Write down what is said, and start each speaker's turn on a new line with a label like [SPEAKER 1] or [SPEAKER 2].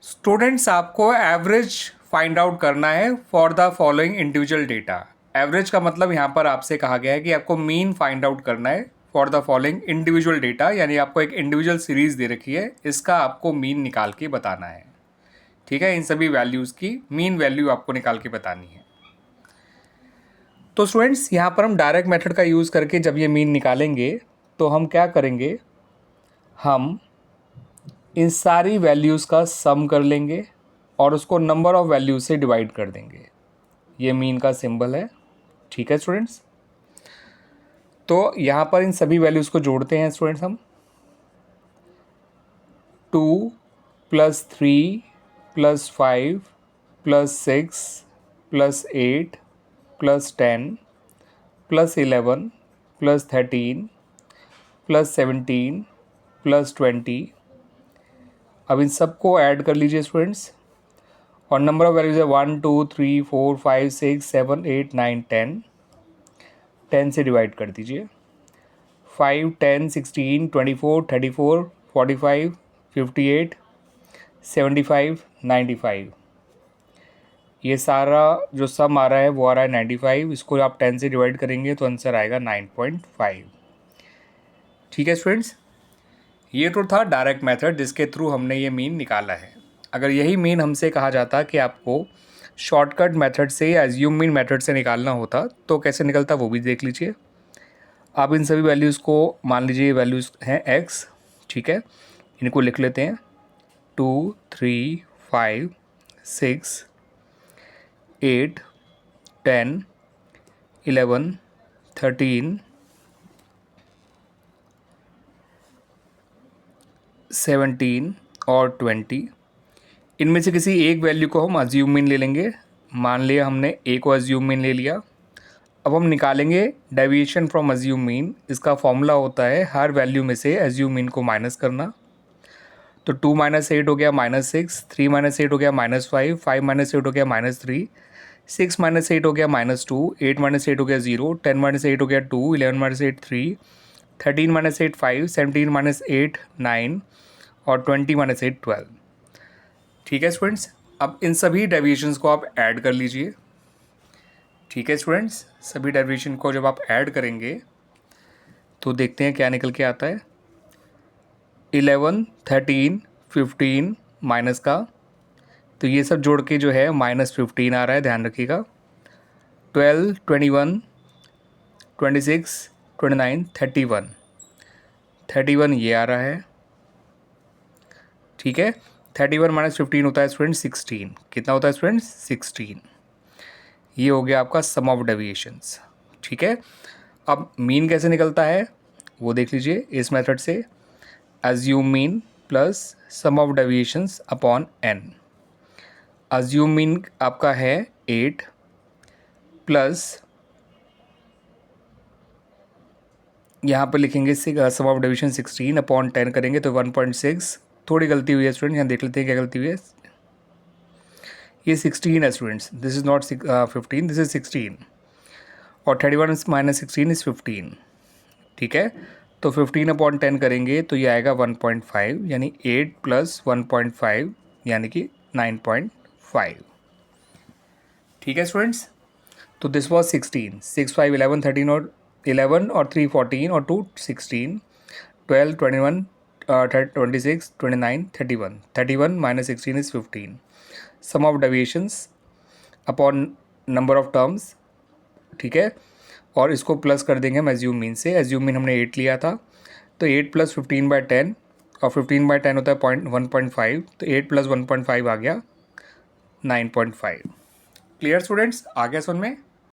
[SPEAKER 1] Students, आपको average find out करना है for the following individual data. Average का मतलब यहाँ पर आपसे कहा गया है कि आपको मीन फाइंड आउट करना है for the following individual data, यानी आपको एक इंडिविजुअल सीरीज़ दे रखी है, इसका आपको मीन निकाल के बताना है। ठीक है, इन सभी वैल्यूज़ की मीन वैल्यू आपको निकाल के बतानी है। तो स्टूडेंट्स, यहाँ पर हम डायरेक्ट मेथड का यूज़ करके जब ये मीन निकालेंगे तो हम क्या करेंगे, हम इन सारी वैल्यूज़ का सम कर लेंगे और उसको नंबर ऑफ़ वैल्यूज से डिवाइड कर देंगे। ये मीन का सिंबल है। ठीक है स्टूडेंट्स, तो यहाँ पर इन सभी वैल्यूज़ को जोड़ते हैं स्टूडेंट्स हम। 2 + 3 + 5 + 6 + 8 + 10 + 11 + 13 + 17 + 20। अब इन सबको ऐड कर लीजिए स्टूडेंट्स, और नंबर ऑफ वैल्यूज है 1 2 3 4 5 6 7 8 9 10। 10 से डिवाइड कर दीजिए। 5 10 16 24 34 45 58 75 95। ये सारा जो सम आ रहा है वो आ रहा है 95। इसको आप 10 से डिवाइड करेंगे तो आंसर आएगा 9.5। ठीक है स्टूडेंट्स, ये तो था डायरेक्ट मेथड जिसके थ्रू हमने ये मीन निकाला है। अगर यही मीन हमसे कहा जाता कि आपको शॉर्टकट मेथड से या एज्यूम मीन मेथड से निकालना होता तो कैसे निकलता वो भी देख लीजिए। आप इन सभी वैल्यूज़ को मान लीजिए, वैल्यूज़ हैं x। ठीक है, इनको लिख लेते हैं। 2 3 5 6 8 10 11 13 17 और 20। इनमें से किसी एक वैल्यू को हम अज्यूम मीन ले लेंगे। मान लिया हमने a को अज्यूम मीन ले लिया। अब हम निकालेंगे डेविएशन फ्रॉम अज्यूम मीन। इसका फॉर्मूला होता है हर वैल्यू में से अज्यूम मीन को माइनस करना। तो 2 - 8 हो गया -6, 3 - 8 हो गया -5, 5 - 8 हो गया -3, 6 - 8 हो गया -2, 8 - 8 हो गया 0, 10 - 8 हो गया 2, 11 - 8 3, 13 - 8 5, 17 - 8 9 और 20 - 8 12। ठीक है स्टूडेंट्स, अब इन सभी डेविएशंस को आप ऐड कर लीजिए। ठीक है स्टूडेंट्स, सभी डेरिवेशन को जब आप ऐड करेंगे तो देखते हैं क्या निकल के आता है। 11 13 15 माइनस का, तो ये सब जोड़ के जो है -15 आ रहा है, ध्यान रखिएगा। 12 21 26 29 31 31 ये आ रहा है। ठीक है, 31 - 15 होता है स्टूडेंट 16। कितना होता है स्टूडेंट? 16। ये हो गया आपका सम ऑफ डेविएशंस। ठीक है, अब मीन कैसे निकलता है वो देख लीजिए इस मेथड से। Assume mean plus sum of deviations upon n। Assume mean आपका है 8 प्लस यहाँ पर लिखेंगे सम ऑफ डेविएशन 16 अपॉन 10 करेंगे तो 1.6। थोड़ी गलती हुई है स्टूडेंट, यहाँ देख लेते हैं क्या गलती हुई है। ये 16 है students, this is not 15, this is 16, और 31 - 16 इज़ 15। ठीक है, तो 15 अपॉन 10 करेंगे तो ये आएगा 1.5, यानी 8 + 1.5 यानी कि 9.5। ठीक है स्टूडेंट्स, तो दिस वॉज 16, 6 5 11 13 और 11 और 3 14 और 2 16, 12 21 26 29 31, 31 - 16 is 15। Sum of deviations upon number of terms. ठीक है, और इसको प्लस कर देंगे हम एज्यूम मीन से। एज्यूम मीन हमने 8 लिया था, तो 8 + 15/10, और 15/10 होता है 1.5, तो 8 + 1.5 आ गया 9.5। क्लियर स्टूडेंट्स, आ गया समझ में?